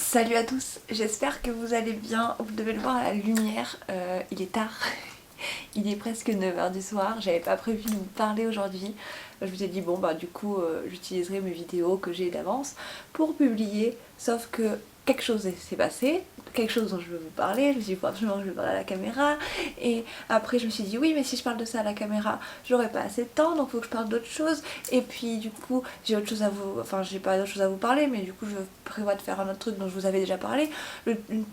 Salut à tous, j'espère que vous allez bien. Vous devez le voir à la lumière, il est tard. Il est presque 9 h du soir, j'avais pas prévu de vous parler aujourd'hui. Je vous ai dit bon bah du coup j'utiliserai mes vidéos que j'ai d'avance pour publier, sauf que quelque chose s'est passé, quelque chose dont je veux vous parler, je me suis dit franchement je vais parler à la caméra, et après je me suis dit oui mais si je parle de ça à la caméra j'aurai pas assez de temps donc faut que je parle d'autre chose, et puis du coup j'ai autre chose à vous, enfin j'ai pas d'autre chose à vous parler mais du coup je prévois de faire un autre truc dont je vous avais déjà parlé,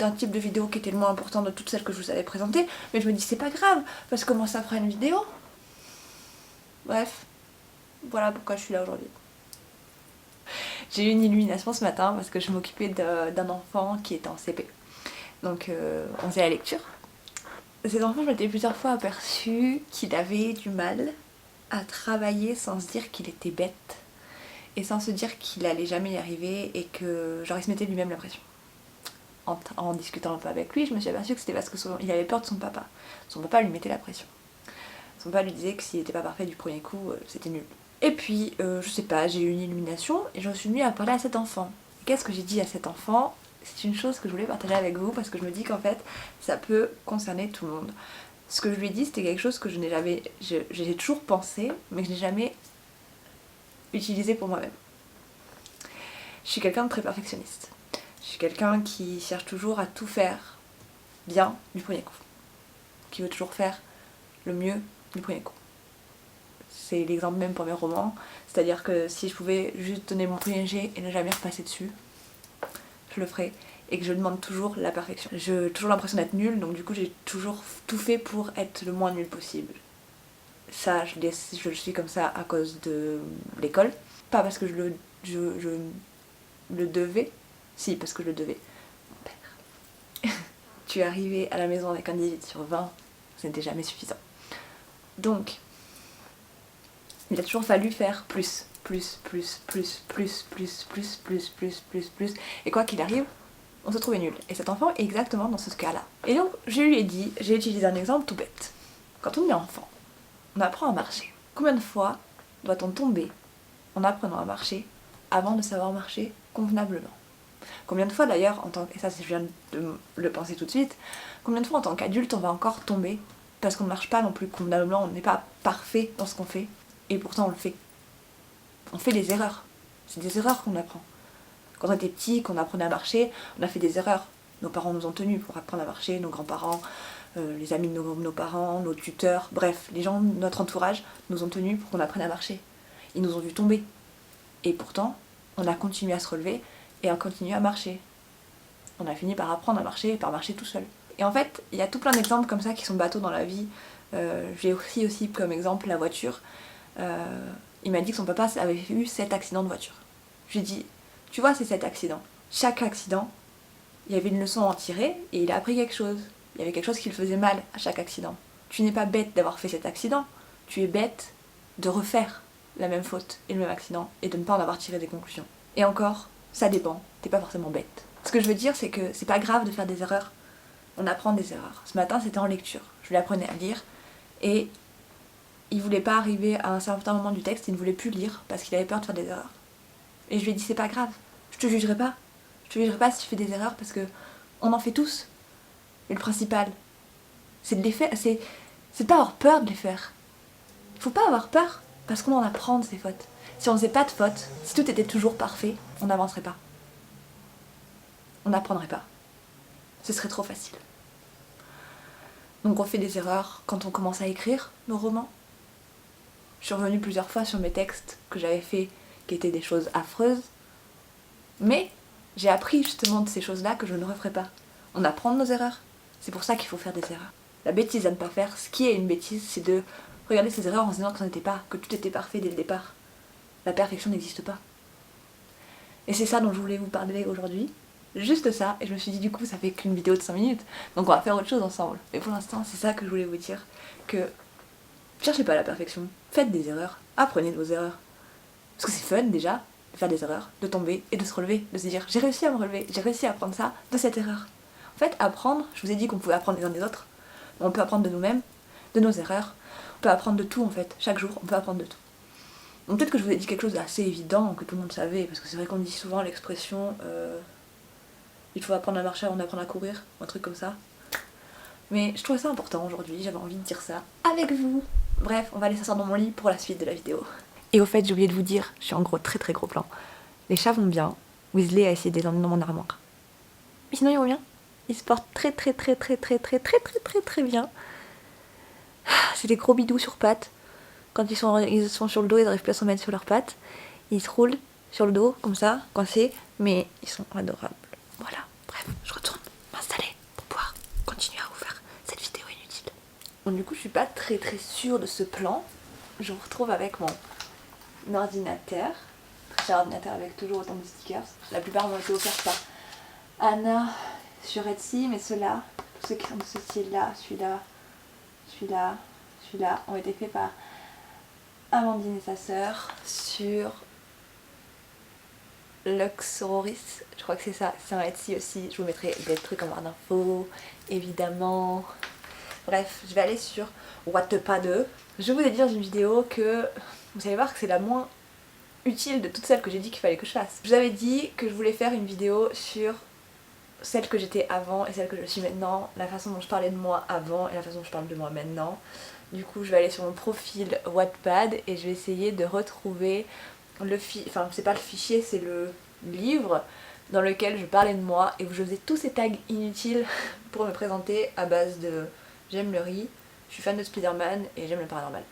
un type de vidéo qui était le moins important de toutes celles que je vous avais présentées, mais je me dis c'est pas grave parce que comment ça fera une vidéo. Bref, voilà pourquoi je suis là aujourd'hui. J'ai eu une illumination ce matin parce que je m'occupais d'un enfant qui était en CP. Donc on faisait la lecture. Cet enfant, je m'étais plusieurs fois aperçue qu'il avait du mal à travailler sans se dire qu'il était bête et sans se dire qu'il allait jamais y arriver et que genre il se mettait lui-même la pression. En discutant un peu avec lui, je me suis aperçue que c'était parce qu'il avait peur de son papa. Son papa lui mettait la pression. Son papa lui disait que s'il n'était pas parfait du premier coup, c'était nul. Et puis, je sais pas, j'ai eu une illumination et je me suis mis à parler à cet enfant. Qu'est-ce que j'ai dit à cet enfant? C'est une chose que je voulais partager avec vous parce que je me dis qu'en fait, ça peut concerner tout le monde. Ce que je lui ai dit, c'était quelque chose que j'ai toujours pensé, mais que je n'ai jamais utilisé pour moi-même. Je suis quelqu'un de très perfectionniste. Je suis quelqu'un qui cherche toujours à tout faire bien du premier coup. Qui veut toujours faire le mieux du premier coup. C'est l'exemple même pour mes romans, c'est-à-dire que si je pouvais juste donner mon premier jet et ne jamais repasser dessus, je le ferais, et que je demande toujours la perfection. J'ai toujours l'impression d'être nulle, donc du coup j'ai toujours tout fait pour être le moins nul possible. Ça, je le suis comme ça à cause de l'école, pas parce que je le devais, si parce que je le devais. Mon père. Tu es arrivé à la maison avec un 18/20, ce n'était jamais suffisant. Donc, il a toujours fallu faire plus. Et quoi qu'il arrive, on se trouvait nul. Et cet enfant est exactement dans ce cas-là. Et donc, je lui ai dit, j'ai utilisé un exemple tout bête. Quand on est enfant, on apprend à marcher. Combien de fois doit-on tomber en apprenant à marcher avant de savoir marcher convenablement? Combien de fois d'ailleurs, et ça je viens de le penser tout de suite, combien de fois en tant qu'adulte on va encore tomber parce qu'on ne marche pas non plus convenablement, on n'est pas parfait dans ce qu'on fait, et pourtant on le fait. On fait des erreurs. C'est des erreurs qu'on apprend. Quand on était petit, qu'on apprenait à marcher, on a fait des erreurs. Nos parents nous ont tenus pour apprendre à marcher, nos grands-parents, les amis de nos parents, nos tuteurs, bref, les gens de notre entourage nous ont tenus pour qu'on apprenne à marcher. Ils nous ont vu tomber. Et pourtant, on a continué à se relever et à continuer à marcher. On a fini par apprendre à marcher et par marcher tout seul. Et en fait, il y a tout plein d'exemples comme ça qui sont bateaux dans la vie. J'ai aussi comme exemple la voiture. Il m'a dit que son papa avait eu 7 accidents de voiture. Je lui ai dit, tu vois, c'est 7 accidents. Chaque accident, il y avait une leçon à en tirer et il a appris quelque chose. Il y avait quelque chose qui le faisait mal à chaque accident. Tu n'es pas bête d'avoir fait cet accident, tu es bête de refaire la même faute et le même accident et de ne pas en avoir tiré des conclusions. Et encore, ça dépend, t'es pas forcément bête. Ce que je veux dire, c'est que c'est pas grave de faire des erreurs. On apprend des erreurs. Ce matin, c'était en lecture. Je lui apprenais à lire et il voulait pas arriver à un certain moment du texte, il ne voulait plus lire parce qu'il avait peur de faire des erreurs. Et je lui ai dit, c'est pas grave, je te jugerai pas. Je te jugerai pas si tu fais des erreurs parce que on en fait tous. Et le principal, c'est de les faire, c'est de pas avoir peur de les faire. Il faut pas avoir peur parce qu'on en apprend de ses fautes. Si on faisait pas de fautes, si tout était toujours parfait, on n'avancerait pas. On n'apprendrait pas. Ce serait trop facile. Donc on fait des erreurs quand on commence à écrire nos romans. Je suis revenue plusieurs fois sur mes textes que j'avais faits qui étaient des choses affreuses. Mais j'ai appris justement de ces choses-là que je ne referai pas. On apprend de nos erreurs. C'est pour ça qu'il faut faire des erreurs. La bêtise à ne pas faire, ce qui est une bêtise, c'est de regarder ses erreurs en se disant que ça n'était pas, que tout était parfait dès le départ. La perfection n'existe pas. Et c'est ça dont je voulais vous parler aujourd'hui. Juste ça, et je me suis dit du coup ça fait qu'une vidéo de 5 minutes, donc on va faire autre chose ensemble. Mais pour l'instant c'est ça que je voulais vous dire, que cherchez pas la perfection, faites des erreurs, apprenez de vos erreurs. Parce que c'est fun déjà, de faire des erreurs, de tomber et de se relever, de se dire j'ai réussi à me relever, j'ai réussi à apprendre ça de cette erreur. En fait apprendre, je vous ai dit qu'on pouvait apprendre les uns des autres, on peut apprendre de nous-mêmes, de nos erreurs, on peut apprendre de tout en fait, chaque jour on peut apprendre de tout. Donc peut-être que je vous ai dit quelque chose d'assez évident, que tout le monde savait, parce que c'est vrai qu'on dit souvent l'expression il faut apprendre à marcher avant d'apprendre à courir, un truc comme ça. Mais je trouvais ça important aujourd'hui, j'avais envie de dire ça avec vous. Bref, on va aller s'asseoir dans mon lit pour la suite de la vidéo. Et au fait, j'ai oublié de vous dire, je suis en gros très gros plan. Les chats vont bien, Weasley a essayé de les emmener dans mon armoire. Mais sinon ils vont bien. Ils se portent très bien. C'est des gros bidous sur pattes. Quand ils sont sur le dos, ils n'arrivent plus à se mettre sur leurs pattes. Ils se roulent sur le dos, comme ça, coincés, mais ils sont adorables. Voilà, bref, je retourne m'installer pour pouvoir continuer à vous faire cette vidéo inutile. Bon, du coup, je suis pas très sûre de ce plan. Je vous retrouve avec mon ordinateur. Très cher ordinateur avec toujours autant de stickers. La plupart m'ont été offerts par Anna sur Etsy, mais ceux-là, tous ceux qui sont de ce style-là, celui-là, ont été faits par Amandine et sa sœur sur Luxororis, je crois que c'est ça, c'est un Etsy aussi, je vous mettrai des trucs en barre d'infos, évidemment. Bref, je vais aller sur Wattpad. Je vous ai dit dans une vidéo que vous allez voir que c'est la moins utile de toutes celles que j'ai dit qu'il fallait que je fasse. Je vous avais dit que je voulais faire une vidéo sur celle que j'étais avant et celle que je suis maintenant, la façon dont je parlais de moi avant et la façon dont je parle de moi maintenant. Du coup, je vais aller sur mon profil Wattpad et je vais essayer de retrouver le enfin c'est pas le fichier, c'est le livre dans lequel je parlais de moi et où je faisais tous ces tags inutiles pour me présenter à base de j'aime le riz, je suis fan de Spider-Man et j'aime le paranormal.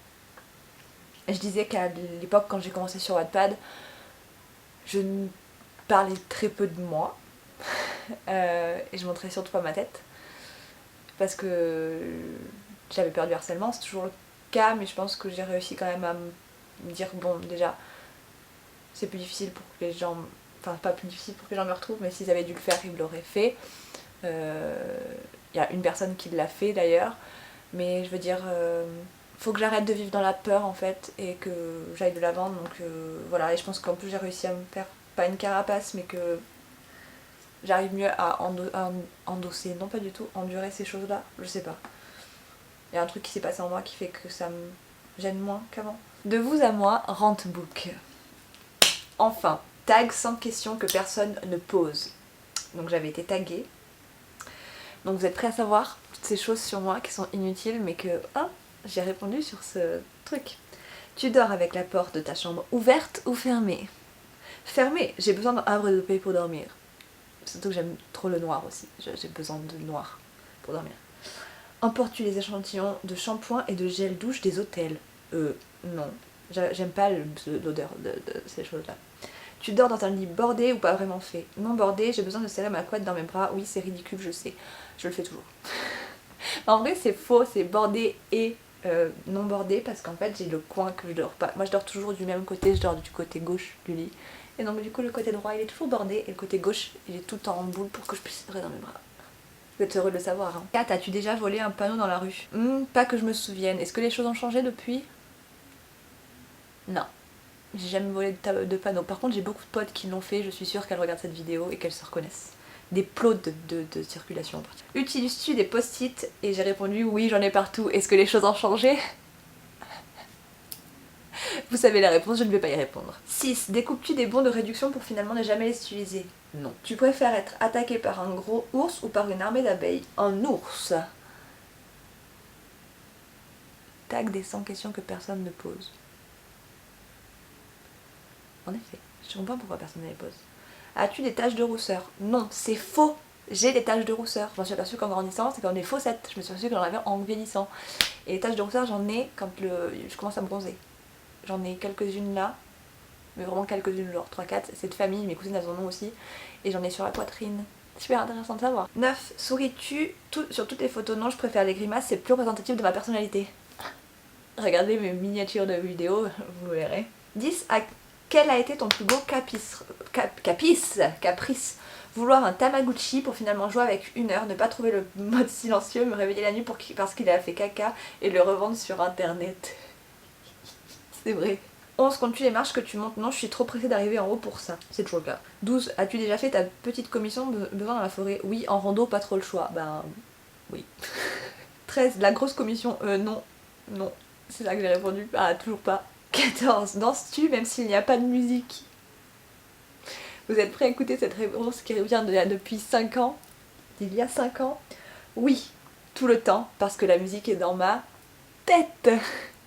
Et je disais qu'à l'époque quand j'ai commencé sur Wattpad, je parlais très peu de moi et je montrais surtout pas ma tête parce que j'avais peur du harcèlement, c'est toujours le cas, mais je pense que j'ai réussi quand même à me dire bon déjà c'est plus difficile pour que les gens, enfin pas plus difficile pour que les gens me retrouvent, mais s'ils avaient dû le faire ils l'auraient fait. Y a une personne qui l'a fait d'ailleurs, mais je veux dire faut que j'arrête de vivre dans la peur en fait et que j'aille de l'avant, donc voilà. Et je pense qu'en plus j'ai réussi à me faire pas une carapace mais que j'arrive mieux à endosser, non pas du tout, endurer ces choses là, je sais pas. Il y a un truc qui s'est passé en moi qui fait que ça me gêne moins qu'avant. De vous à moi, Rantbook. Enfin, tag sans question que personne ne pose. Donc j'avais été taguée. Donc vous êtes prêts à savoir toutes ces choses sur moi qui sont inutiles mais que j'ai répondu sur ce truc. Tu dors avec la porte de ta chambre ouverte ou fermée? Fermée, j'ai besoin d'un havre de paix pour dormir. Surtout que j'aime trop le noir aussi, j'ai besoin de noir pour dormir. Emportes-tu les échantillons de shampoing et de gel douche des hôtels? Non. J'aime pas l'odeur de ces choses-là. Tu dors dans un lit bordé ou pas vraiment fait? Non bordé, j'ai besoin de serrer ma couette dans mes bras. Oui, c'est ridicule, je sais. Je le fais toujours. En vrai, c'est faux, c'est bordé et non bordé parce qu'en fait, j'ai le coin que je dors pas. Moi, je dors toujours du même côté, je dors du côté gauche du lit. Et donc, du coup, le côté droit, il est toujours bordé et le côté gauche, il est tout le temps en boule pour que je puisse serrer dans mes bras. Vous êtes heureux de le savoir. Hein. Kat, as-tu déjà volé un panneau dans la rue? Pas que je me souvienne. Est-ce que les choses ont changé depuis? Non. J'ai jamais volé de panneau. Par contre, j'ai beaucoup de potes qui l'ont fait. Je suis sûre qu'elles regardent cette vidéo et qu'elles se reconnaissent. Des plots de circulation en particulier. Utilises-tu des post-it? Et j'ai répondu oui, j'en ai partout. Est-ce que les choses ont changé? Vous savez la réponse, je ne vais pas y répondre. 6. Découpes-tu des bons de réduction pour finalement ne jamais les utiliser? Non. Tu préfères être attaqué par un gros ours ou par une armée d'abeilles? Un ours. Tag des 100 questions que personne ne pose. En effet, je comprends pourquoi personne ne les pose. As-tu des taches de rousseur? Non, c'est faux. J'ai des taches de rousseur. Je m'en suis aperçue qu'en grandissant, c'est quand on est faussettes. Je me suis aperçue que j'en avais en vieillissant. Et les taches de rousseur, j'en ai quand je commence à me bronzer. J'en ai quelques-unes là, mais vraiment quelques-unes, genre 3-4. C'est de famille, mes cousines elles en ont aussi. Et j'en ai sur la poitrine. Super intéressant de savoir. 9. Souris-tu sur toutes les photos? Non, je préfère les grimaces, c'est plus représentatif de ma personnalité. Regardez mes miniatures de vidéos, vous verrez. 10. Quel a été ton plus beau caprice? Vouloir un Tamagotchi pour finalement jouer avec 1 heure, ne pas trouver le mode silencieux, me réveiller la nuit parce qu'il a fait caca et le revendre sur internet. C'est vrai. 11. Comptes-tu les marches que tu montes? Non, je suis trop pressée d'arriver en haut pour ça. C'est toujours le cas. 12. As-tu déjà fait ta petite commission besoin dans la forêt? Oui, en rando, pas trop le choix. Ben, oui. 13. La grosse commission? Non. Non. C'est là que j'ai répondu. Ah, toujours pas. 14. Danses-tu même s'il n'y a pas de musique? Vous êtes prêts à écouter cette réponse qui revient depuis 5 ans? Il y a 5 ans? Oui, tout le temps, parce que la musique est dans ma tête.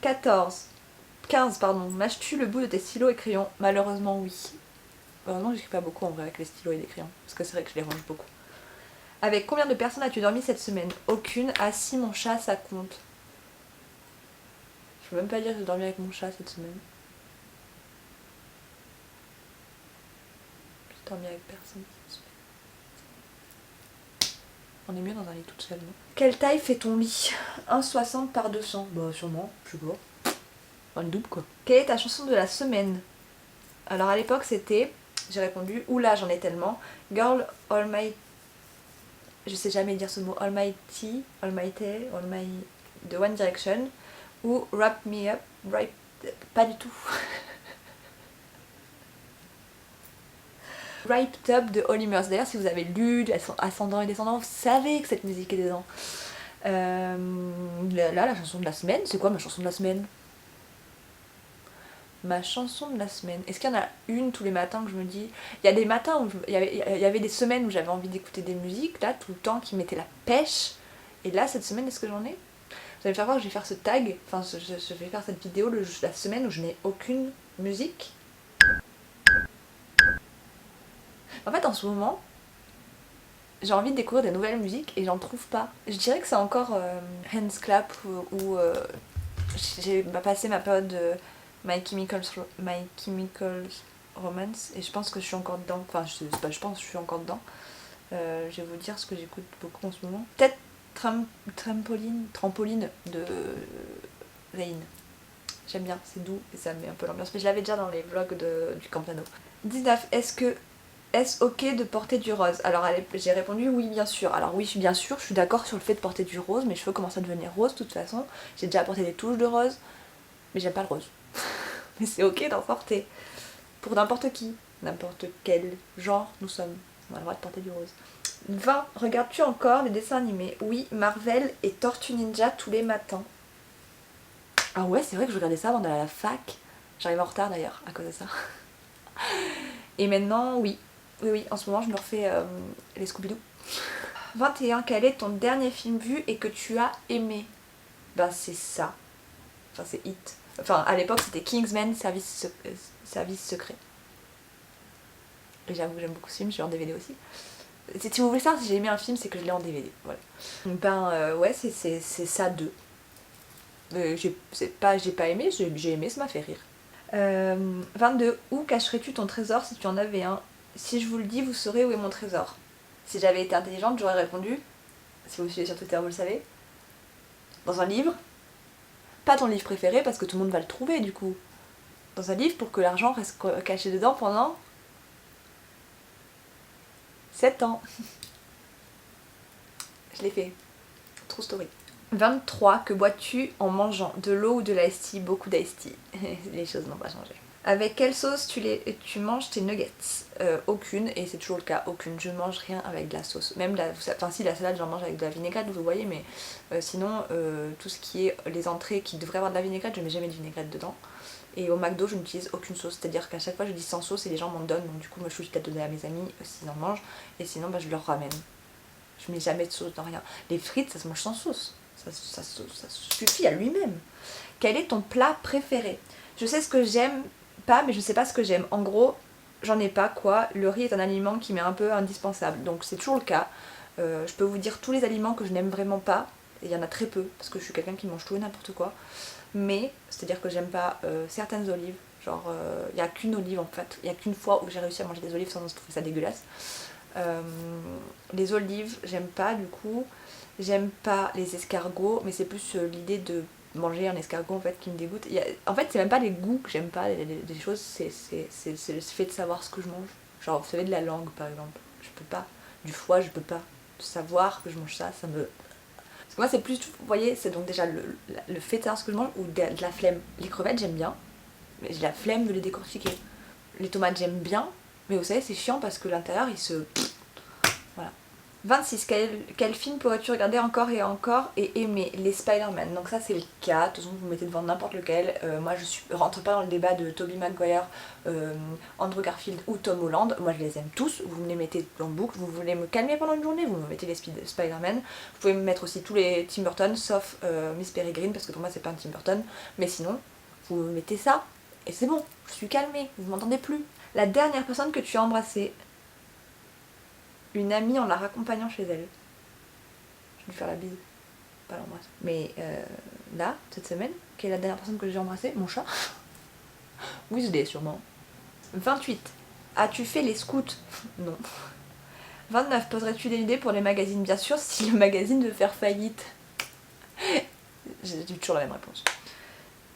15 pardon. Mâches-tu le bout de tes stylos et crayons? Malheureusement oui. Heureusement j'écris pas beaucoup en vrai avec les stylos et les crayons, parce que c'est vrai que je les range beaucoup. Avec combien de personnes as-tu dormi cette semaine? Aucune. Ah si, mon chat, ça compte. Je peux même pas dire que j'ai dormi avec mon chat cette semaine. J'ai dormi avec personne cette semaine. On est mieux dans un lit toute seule, non? Quelle taille fait ton lit? 1,60 par 200. Bah sûrement, je sais pas. Dans le double quoi. Quelle est ta chanson de la semaine? Alors à l'époque c'était, j'ai répondu, oula j'en ai tellement, Girl Almighty, je sais jamais dire ce mot, Almighty, de One Direction, ou Wrap Me Up, pas du tout. Wrapped Up de Holly Murs. D'ailleurs si vous avez lu Ascendant et Descendant, vous savez que cette musique est dedans. Là la chanson de la semaine, c'est quoi ma chanson de la semaine? Ma chanson de la semaine. Est-ce qu'il y en a une tous les matins que je me dis... Il y a des matins où... Il y avait des semaines où j'avais envie d'écouter des musiques, là, tout le temps, qui mettaient la pêche. Et là, cette semaine, est-ce que j'en ai? Vous allez me faire voir que je vais faire ce tag, enfin, je vais faire cette vidéo la semaine où je n'ai aucune musique. En fait, en ce moment, j'ai envie de découvrir des nouvelles musiques et j'en trouve pas. Je dirais que c'est encore Hands Clap où j'ai passé ma période de My Chemical Romance et je pense que je suis encore dedans. Enfin, je pense que je suis encore dedans. Je vais vous dire ce que j'écoute beaucoup en ce moment. Peut-être Trampoline de Zayn. J'aime bien, c'est doux et ça met un peu l'ambiance. Mais je l'avais déjà dans les vlogs du Campano. 19. Est-ce ok de porter du rose? Alors j'ai répondu oui bien sûr. Alors oui bien sûr, je suis d'accord sur le fait de porter du rose, mes cheveux commencent à devenir rose de toute façon. J'ai déjà apporté des touches de rose, mais j'aime pas le rose. Mais c'est ok d'en porter. Pour n'importe qui, n'importe quel genre nous sommes. On a le droit de porter du rose. 20. Regardes-tu encore les dessins animés? Oui, Marvel et Tortue Ninja tous les matins. Ah ouais, c'est vrai que je regardais ça avant d'aller à la fac. J'arrive en retard d'ailleurs à cause de ça. Et maintenant, oui. Oui, en ce moment je me refais les Scooby-Doo. 21. Quel est ton dernier film vu et que tu as aimé? Ben c'est ça. Enfin c'est Hit. Enfin à l'époque c'était Kingsman, service secret. Et j'avoue que j'aime beaucoup ce film, je l'ai en DVD aussi. Si vous voulez savoir si j'ai aimé un film, c'est que je l'ai en DVD. Voilà. Ben ouais, c'est ça 2. J'ai pas aimé, j'ai aimé, ça m'a fait rire. 22. Où cacherais-tu ton trésor si tu en avais un? Si je vous le dis, vous saurez où est mon trésor. Si j'avais été intelligente, j'aurais répondu, si vous me suivez sur Twitter, vous le savez, dans un livre. Pas ton livre préféré parce que tout le monde va le trouver du coup. Dans un livre pour que l'argent reste caché dedans pendant 7 ans. Je l'ai fait. True story. 23. Que bois-tu en mangeant? De l'eau ou de l'ice tea? Beaucoup d'ice tea. Les choses n'ont pas changé. Avec quelle sauce tu manges tes nuggets? Aucune, et c'est toujours le cas, aucune. Je ne mange rien avec de la sauce. Même enfin si, la salade j'en mange avec de la vinaigrette, vous voyez, mais sinon tout ce qui est les entrées qui devraient avoir de la vinaigrette, je ne mets jamais de vinaigrette dedans. Et au McDo, je n'utilise aucune sauce, c'est-à-dire qu'à chaque fois je dis sans sauce et les gens m'en donnent, donc du coup moi je suis peut-être donner à mes amis s'ils en mangent, et sinon bah, je leur ramène. Je mets jamais de sauce dans rien. Les frites, ça se mange sans sauce. Ça suffit à lui-même. Quel est ton plat préféré? Je sais ce que j'aime pas, mais je sais pas ce que j'aime. En gros, j'en ai pas quoi. Le riz est un aliment qui m'est un peu indispensable. Donc c'est toujours le cas. Je peux vous dire tous les aliments que je n'aime vraiment pas. Et il y en a très peu, parce que je suis quelqu'un qui mange tout et n'importe quoi. Mais, c'est-à-dire que j'aime pas certaines olives. Genre, il n'y a qu'une olive en fait. Il n'y a qu'une fois où j'ai réussi à manger des olives sans trouver ça dégueulasse. Les olives, j'aime pas du coup. J'aime pas les escargots, mais c'est plus l'idée de manger un escargot en fait qui me dégoûte. En fait, c'est même pas les goûts que j'aime pas, les choses, c'est le fait de savoir ce que je mange. Genre, vous savez, de la langue par exemple. Je peux pas. Du foie, je peux pas. De savoir que je mange ça, ça me. Parce que moi, c'est plus. Vous voyez, c'est donc déjà le fait de savoir ce que je mange ou de la flemme. Les crevettes, j'aime bien, mais j'ai la flemme de les décortiquer. Les tomates, j'aime bien, mais vous savez, c'est chiant parce que l'intérieur, il se. Voilà. 26. Quel film pourrais-tu regarder encore et encore et aimer? Les Spider-Man. Donc ça c'est le cas, de toute façon vous mettez devant n'importe lequel. Moi je rentre pas dans le débat de Tobey Maguire, Andrew Garfield ou Tom Holland. Moi je les aime tous, vous me les mettez en boucle. Vous voulez me calmer pendant une journée, vous me mettez les Spider-Man. Vous pouvez me mettre aussi tous les Tim Burton sauf Miss Peregrine parce que pour moi c'est pas un Tim Burton. Mais sinon, vous me mettez ça et c'est bon, je suis calmée, vous m'entendez plus. La dernière personne que tu as embrassée? Une amie en la raccompagnant chez elle. Je vais lui faire la bise, pas l'embrasser. Mais là, cette semaine, quelle est la dernière personne que j'ai embrassée? Mon chat. Weasley sûrement. 28. As-tu fait les scouts? Non. 29. Poserais-tu des idées pour les magazines? Bien sûr, si le magazine veut faire faillite. J'ai toujours la même réponse.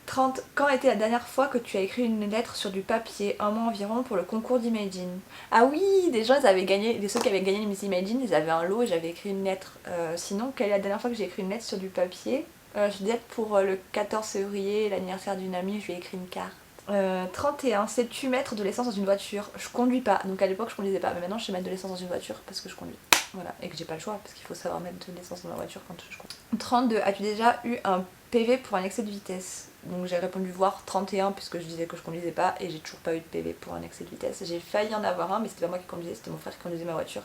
30. Quand était la dernière fois que tu as écrit une lettre sur du papier? Un mois environ pour le concours d'Imagine. Ah oui, des gens ils avaient gagné, ceux qui avaient gagné les Miss Imagine, ils avaient un lot et j'avais écrit une lettre. Sinon, quelle est la dernière fois que j'ai écrit une lettre sur du papier? Je disais pour le 14 février, l'anniversaire d'une amie, je lui ai écrit une carte. 31. Sais-tu mettre de l'essence dans une voiture? Je conduis pas, donc à l'époque je conduisais pas, mais maintenant je sais mettre de l'essence dans une voiture parce que je conduis. Voilà, et que j'ai pas le choix parce qu'il faut savoir mettre de l'essence dans ma voiture quand je conduis. 32. As-tu déjà eu un PV pour un excès de vitesse? Donc j'ai répondu voir 31 puisque je disais que je conduisais pas et j'ai toujours pas eu de PV pour un excès de vitesse. J'ai failli en avoir un mais c'était pas moi qui conduisais, c'était mon frère qui conduisait ma voiture.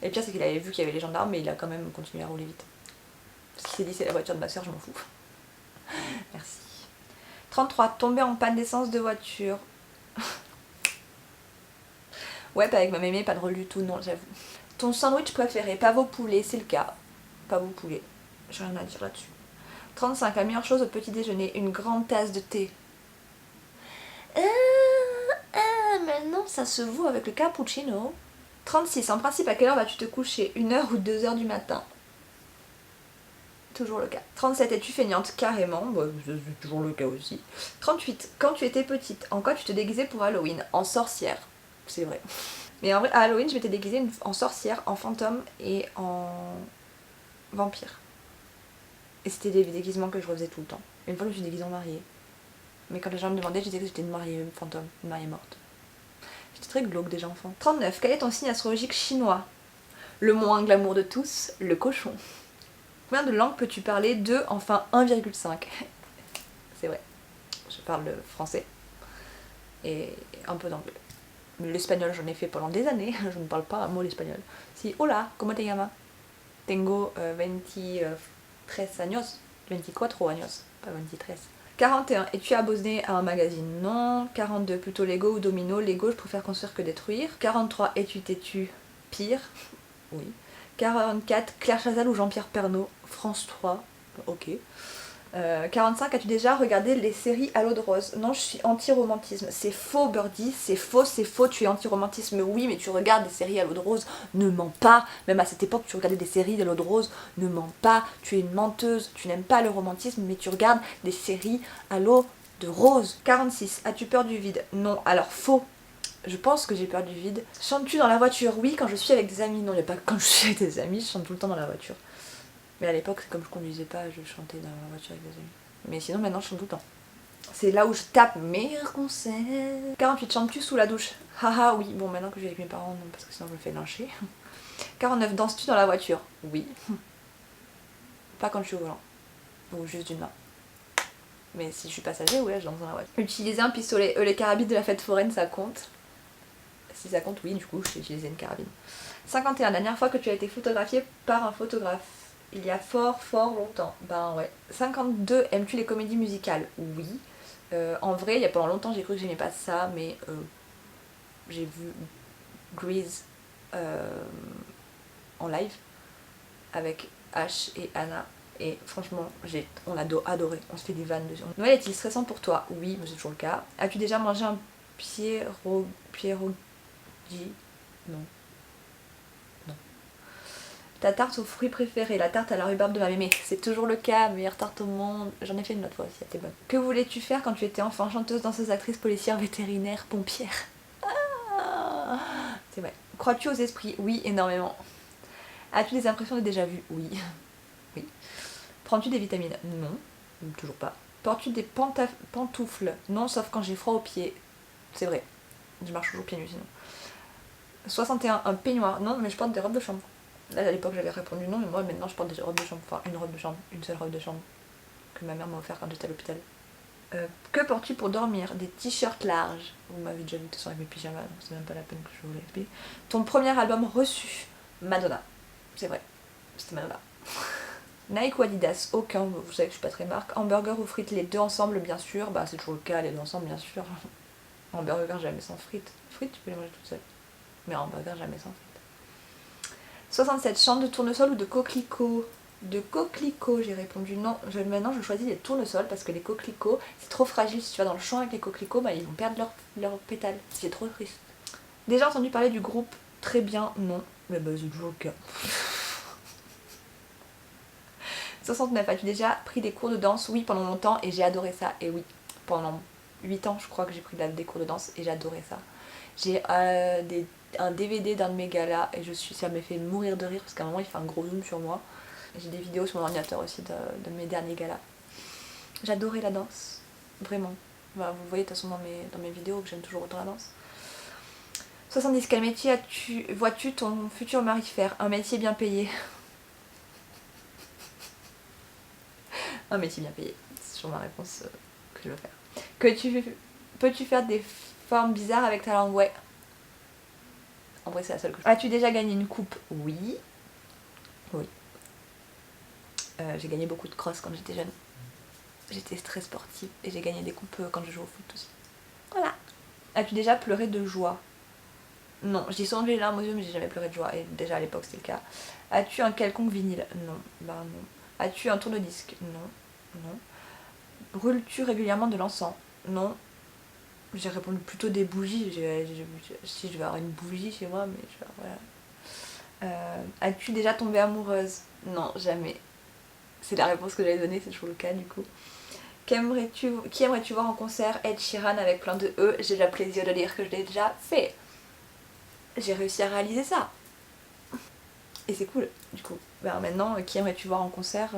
Et le pire c'est qu'il avait vu qu'il y avait les gendarmes mais il a quand même continué à rouler vite. Parce qu'il s'est dit c'est la voiture de ma soeur, je m'en fous. Merci. 33. Tomber en panne d'essence de voiture. Ouais, pas avec ma mémé, pas drôle du tout, non j'avoue. Ton sandwich préféré? Pavot poulet, c'est le cas. Pavot poulet, j'ai rien à dire là-dessus. 35. La meilleure chose au petit déjeuner, une grande tasse de thé. Maintenant ça se vaut avec le cappuccino. 36. En principe, à quelle heure vas-tu te coucher? 1h ou 2h du matin? Toujours le cas. 37. Es-tu feignante? Carrément, bah, c'est toujours le cas aussi. 38. Quand tu étais petite, en quoi tu te déguisais pour Halloween? En sorcière. C'est vrai. Mais en vrai, à Halloween, je m'étais déguisée en sorcière, en fantôme et en vampire. Et c'était des déguisements que je refaisais tout le temps. Une fois, je me suis déguisée en mariée. Mais quand les gens me demandaient, je disais que j'étais une mariée fantôme, une mariée morte. J'étais très glauque déjà enfant. 39. Quel est ton signe astrologique chinois? Le moins glamour de tous, le cochon. Combien de langues peux-tu parler? 2, enfin 1,5. C'est vrai. Je parle le français et un peu d'anglais. Mais l'espagnol, j'en ai fait pendant des années. Je ne parle pas un mot l'espagnol. Si, hola, ¿cómo te llamas? Tengo 23 años. 24 años, pas 23. 41. Es-tu abonné à un magazine? Non. 42. Plutôt Lego ou Domino? Lego, je préfère construire que détruire. 43. Es-tu têtu? Pire. Oui. 44. Claire Chazal ou Jean-Pierre Pernaut? France 3. Ok. 45. As-tu déjà regardé les séries à l'eau de rose? Non, je suis anti-romantisme. C'est faux, Birdie, c'est faux, tu es anti-romantisme, oui, mais tu regardes des séries à l'eau de rose, ne mens pas. Même à cette époque, tu regardais des séries à l'eau de rose, ne mens pas. Tu es une menteuse, tu n'aimes pas le romantisme, mais tu regardes des séries à l'eau de rose. 46. As-tu peur du vide? Non, alors faux. Je pense que j'ai peur du vide. Chantes-tu dans la voiture? Oui, quand je suis avec des amis. Non, il n'y a pas quand je suis avec des amis, je chante tout le temps dans la voiture. Mais à l'époque, comme je conduisais pas, je chantais dans la voiture avec des amis. Mais sinon, maintenant, je chante tout le temps. C'est là où je tape meilleurs conseils. 48. Chantes-tu sous la douche? Haha, oui. Bon, maintenant que je vis avec mes parents, non, parce que sinon je me fais lyncher. 49. Danses-tu dans la voiture? Oui. Pas quand je suis au volant. Ou juste d'une main. Mais si je suis passager, ouais, je danse dans la voiture. Utiliser un pistolet. Les carabines de la fête foraine, ça compte? Si ça compte, oui, du coup, j'ai utilisé une carabine. 51. La dernière fois que tu as été photographiée par un photographe? Il y a fort longtemps. Ben ouais. 52. Aimes-tu les comédies musicales? Oui. En vrai, il y a pendant longtemps, j'ai cru que j'aimais pas ça, mais j'ai vu Grease en live avec Ash et Anna. Et franchement, on a adoré. On se fait des vannes dessus. Noël est-il stressant pour toi? Oui, mais c'est toujours le cas. As-tu déjà mangé un pierogi? Non. Ta tarte aux fruits préférée? La tarte à la rhubarbe de ma mémé. C'est toujours le cas, meilleure tarte au monde. J'en ai fait une autre fois aussi, elle était bonne. Que voulais-tu faire quand tu étais enfant? Chanteuse, danseuse, actrice, policière, vétérinaire, pompière. Ah, c'est vrai. Crois-tu aux esprits? Oui, énormément. As-tu des impressions de déjà-vu? Oui. Oui. Prends-tu des vitamines? Non, toujours pas. Portes-tu des pantoufles? Non, sauf quand j'ai froid aux pieds. C'est vrai. Je marche toujours pieds nus sinon. 61. Un peignoir? Non, mais je porte des robes de chambre. Là à l'époque j'avais répondu non, mais moi maintenant je porte des robes de chambre, enfin une robe de chambre, une seule robe de chambre que ma mère m'a offert quand j'étais à l'hôpital. Que portes-tu pour dormir? Des t-shirts larges. Vous m'avez déjà vu de toute façon avec mes pyjamas, donc c'est même pas la peine que je vous l'explique. Ton premier album reçu? Madonna. C'est vrai, c'était Madonna. Nike ou Adidas? Aucun, vous savez que je suis pas très marque. Hamburger ou frites? Les deux ensemble bien sûr. Bah c'est toujours le cas, les deux ensemble bien sûr. Hamburger jamais sans frites. Frites tu peux les manger toutes seules. Mais hamburger jamais sans frites. 67. Chambre de tournesol ou de coquelicot? De coquelicots, j'ai répondu non. Maintenant je choisis les tournesols parce que les coquelicots c'est trop fragile. Si tu vas dans le champ avec les coquelicots, bah, ils vont perdre leur pétales. C'est trop triste. Déjà entendu parler du groupe? Très bien, non. Mais bah c'est toujours le cas. 69. As-tu déjà pris des cours de danse? Oui, pendant longtemps et j'ai adoré ça. Et oui, pendant 8 ans je crois que j'ai pris des cours de danse et j'ai adoré ça. J'ai un DVD d'un de mes galas et ça m'a fait mourir de rire parce qu'à un moment il fait un gros zoom sur moi. J'ai des vidéos sur mon ordinateur aussi de mes derniers galas. J'adorais la danse, vraiment. Bah, vous voyez de toute façon dans mes vidéos que j'aime toujours autant la danse. 70. Quel métier vois-tu ton futur mari faire? Un métier bien payé. Un métier bien payé. C'est toujours ma réponse que je veux faire. Peux-tu faire des formes bizarres avec ta langue? Ouais. En vrai c'est la seule que je... As-tu déjà gagné une coupe? Oui. Oui. J'ai gagné beaucoup de cross quand j'étais jeune. J'étais très sportive et j'ai gagné des coupes quand je joue au foot aussi. Voilà. As-tu déjà pleuré de joie? Non, j'ai souvent les larmes aux yeux mais j'ai jamais pleuré de joie et déjà à l'époque c'était le cas. As-tu un quelconque vinyle? Non. Bah non. As-tu un tourne-disque? Non. Non. Brûles-tu régulièrement de l'encens? Non. J'ai répondu plutôt des bougies. Si je vais avoir une bougie chez moi, mais voilà. As-tu déjà tombé amoureuse? Non, jamais. C'est la réponse que j'avais donnée, c'est toujours le cas du coup. Qui aimerais-tu voir en concert? Ed Sheeran avec plein de E. J'ai le plaisir de dire que je l'ai déjà fait. J'ai réussi à réaliser ça. Et c'est cool, du coup. Ben, maintenant, qui aimerais-tu voir en concert?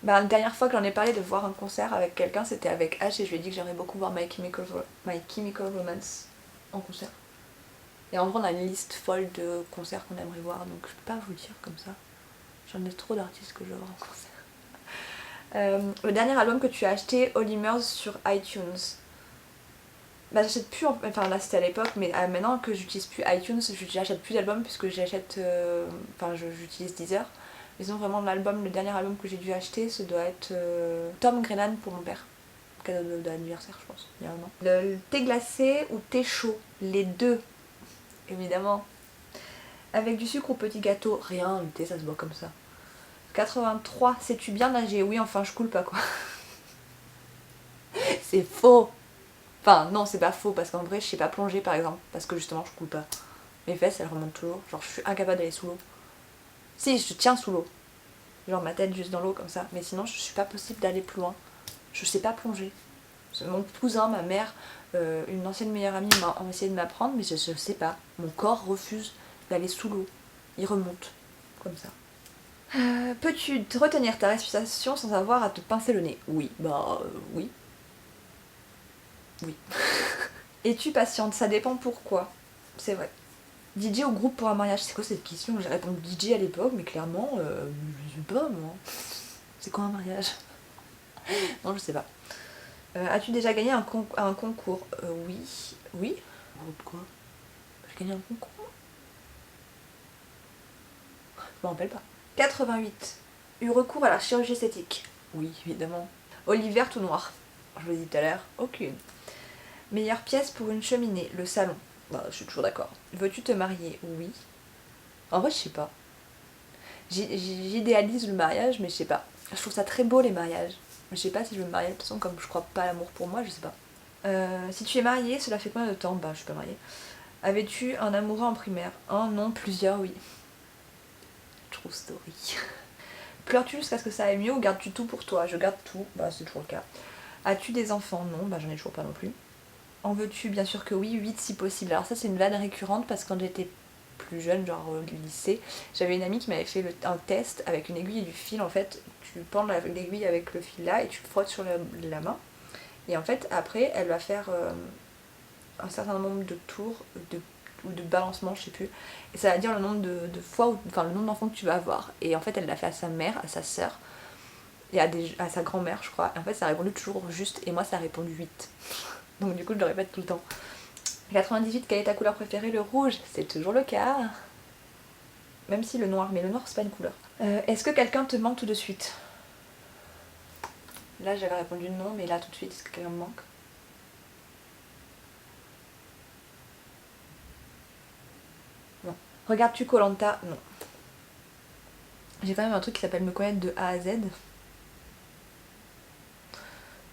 La dernière fois que j'en ai parlé de voir un concert avec quelqu'un, c'était avec H et je lui ai dit que j'aimerais beaucoup voir My Chemical Romance en concert. Et en vrai, on a une liste folle de concerts qu'on aimerait voir, donc je peux pas vous le dire comme ça. J'en ai trop d'artistes que je veux voir en concert. Le dernier album que tu as acheté, Olimers sur iTunes. Bah j'achète plus, enfin là c'était à l'époque, mais maintenant que j'utilise plus iTunes, j'achète plus d'albums puisque j'achète, j'utilise Deezer. Mais sinon vraiment le dernier album que j'ai dû acheter, ce doit être Tom Grennan pour mon père. Cadeau d'anniversaire je pense, il y a un an. Le thé glacé ou thé chaud? Les deux, évidemment. Avec du sucre ou petit gâteau? Rien, le thé ça se boit comme ça. 83. Sais-tu bien nager? Oui, enfin je coule pas quoi. C'est faux. Enfin non, c'est pas faux parce qu'en vrai je sais pas plonger par exemple parce que justement je coule pas. Mes fesses elles remontent toujours, genre je suis incapable d'aller sous l'eau. Si, je tiens sous l'eau. Genre ma tête juste dans l'eau comme ça, mais sinon je suis pas possible d'aller plus loin. Je sais pas plonger. Mon cousin, ma mère, une ancienne meilleure amie ont essayé de m'apprendre mais je sais pas. Mon corps refuse d'aller sous l'eau. Il remonte comme ça. Peux-tu retenir ta respiration sans avoir à te pincer le nez? Oui, oui. Oui. Es-tu patiente? Ça dépend pourquoi. C'est vrai. DJ ou groupe pour un mariage? C'est quoi cette question? J'ai répondu DJ à l'époque, mais clairement, je sais pas moi. C'est quoi un mariage? Non, je sais pas. As-tu déjà gagné un concours? Oui. Oui? Groupe quoi? J'ai gagné un concours? Je m'en rappelle pas. 88. Eu recours à la chirurgie esthétique? Oui, évidemment. Olive verte ou noire? Je vous l'ai dit tout à l'heure, aucune. Meilleure pièce pour une cheminée? Le salon. Bah, je suis toujours d'accord. Veux-tu te marier? Oui. En vrai, je sais pas. J'idéalise le mariage, mais je sais pas. Je trouve ça très beau les mariages. Mais je sais pas si je veux me marier. De toute façon, comme je crois pas à l'amour pour moi, je sais pas. Si tu es mariée, cela fait combien de temps? Bah, je suis pas mariée. Avais-tu un amoureux en primaire? Un, non, plusieurs, oui. True story. Pleures-tu jusqu'à ce que ça aille mieux ou gardes-tu tout pour toi? Je garde tout, bah c'est toujours le cas. As-tu des enfants? Non, bah j'en ai toujours pas non plus. En veux-tu? Bien sûr que oui, 8 si possible. Alors ça c'est une vanne récurrente parce que quand j'étais plus jeune, genre au lycée, j'avais une amie qui m'avait fait un test avec une aiguille et du fil. En fait, tu pends l'aiguille avec le fil là et tu le frottes sur la main. Et en fait, après, elle va faire un certain nombre de tours, de ou de balancement, je sais plus. Et ça va dire le nombre de fois, enfin le nombre d'enfants que tu vas avoir. Et en fait elle l'a fait à sa mère, à sa sœur et à sa grand-mère je crois. Et en fait ça a répondu toujours juste et moi ça a répondu 8. Donc du coup je le répète tout le temps. 98, quelle est ta couleur préférée? Le rouge, c'est toujours le cas. Même si le noir, mais le noir c'est pas une couleur. Est-ce que quelqu'un te manque tout de suite? Là j'avais répondu non, mais là tout de suite, est-ce que quelqu'un me manque? Non. Regardes-tu koh? Non. J'ai quand même un truc qui s'appelle me connaître de A à Z.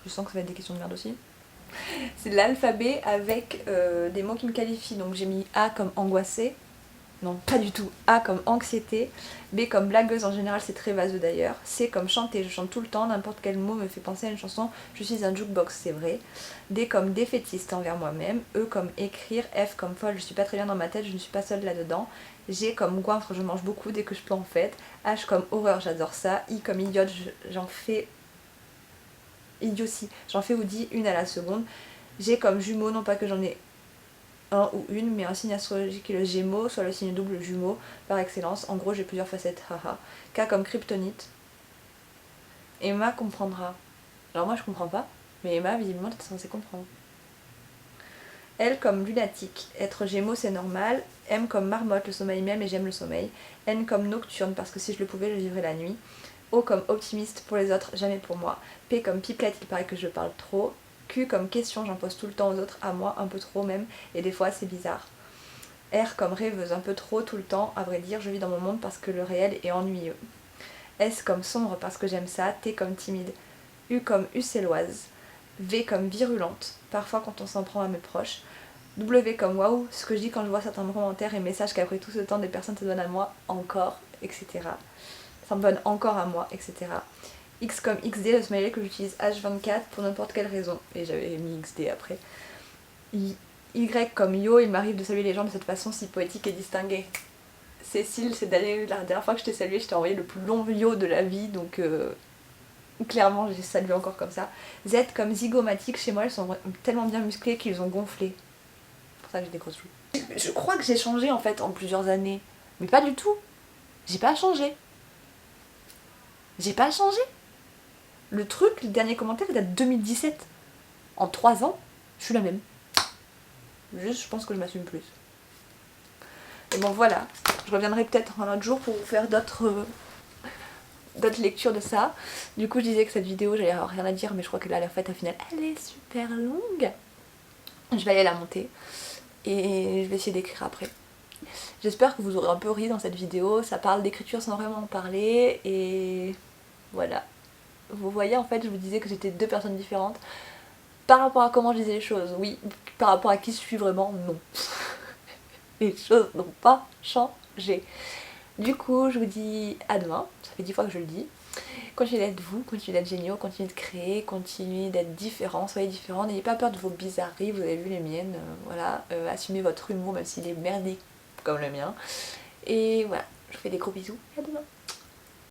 Je sens que ça va être des questions de merde aussi. C'est l'alphabet avec des mots qui me qualifient. Donc j'ai mis A comme angoissée. Non, pas du tout. A comme anxiété. B comme blagueuse, en général c'est très vaseux d'ailleurs. C comme chanter, je chante tout le temps, n'importe quel mot me fait penser à une chanson, je suis un jukebox, c'est vrai. D comme défaitiste envers moi-même. E comme écrire. F comme folle, je suis pas très bien dans ma tête, je ne suis pas seule là-dedans. G comme goinfre, je mange beaucoup dès que je peux en fait. H comme horreur, j'adore ça. I comme idiote, j'en fais... idiotie, j'en fais ou dis une à la seconde. G comme jumeau, non pas que j'en ai un ou une, mais un signe astrologique est le Gémeaux, soit le signe double jumeau par excellence. En gros, j'ai plusieurs facettes, haha. K comme kryptonite. Emma comprendra. Alors moi je comprends pas, mais Emma visiblement t'es censée comprendre. L comme lunatique. Être Gémeaux c'est normal. M comme marmotte, le sommeil même et j'aime le sommeil. N comme nocturne parce que si je le pouvais je vivrais la nuit. O comme optimiste pour les autres, jamais pour moi. P comme pipelette, il paraît que je parle trop. Q comme question, j'en pose tout le temps aux autres, à moi un peu trop même, et des fois c'est bizarre. R comme rêveuse, un peu trop tout le temps, à vrai dire je vis dans mon monde parce que le réel est ennuyeux. S comme sombre parce que j'aime ça. T comme timide. U comme ucéloise. V comme virulente, parfois quand on s'en prend à mes proches. W comme waouh, ce que je dis quand je vois certains commentaires et messages qu'après tout ce temps des personnes se donnent à moi encore, etc. Ça me donne encore à moi, etc. X comme XD, le smiley que j'utilise H24 pour n'importe quelle raison. Et j'avais mis XD après. Y comme yo, il m'arrive de saluer les gens de cette façon si poétique et distinguée. Cécile, c'est la dernière fois que je t'ai salué, je t'ai envoyé le plus long yo de la vie, donc clairement j'ai salué encore comme ça. Z comme zygomatique, chez moi elles sont tellement bien musclées qu'ils ont gonflé. C'est pour ça que j'ai des grosses joues. Je crois que j'ai changé en fait en plusieurs années. Mais pas du tout. J'ai pas changé. J'ai pas changé. Le truc, le dernier commentaire, il date de 2017. En 3 ans, je suis la même. Juste, je pense que je m'assume plus. Et bon, voilà. Je reviendrai peut-être un autre jour pour vous faire d'autres lectures de ça. Du coup, je disais que cette vidéo, j'allais avoir rien à dire, mais je crois que là, la fête, au final, elle est super longue. Je vais aller la monter. Et je vais essayer d'écrire après. J'espère que vous aurez un peu ri dans cette vidéo. Ça parle d'écriture sans vraiment en parler. Et voilà. Vous voyez, en fait, je vous disais que j'étais deux personnes différentes. Par rapport à comment je disais les choses, oui. Par rapport à qui je suis vraiment, non. Les choses n'ont pas changé. Du coup, je vous dis à demain. Ça fait 10 fois que je le dis. Continuez d'être vous, continuez d'être géniaux, continuez de créer, continuez d'être différents, soyez différents. N'ayez pas peur de vos bizarreries, vous avez vu les miennes. Voilà, assumez votre humour même s'il est merdique comme le mien. Et voilà, je vous fais des gros bisous et à demain.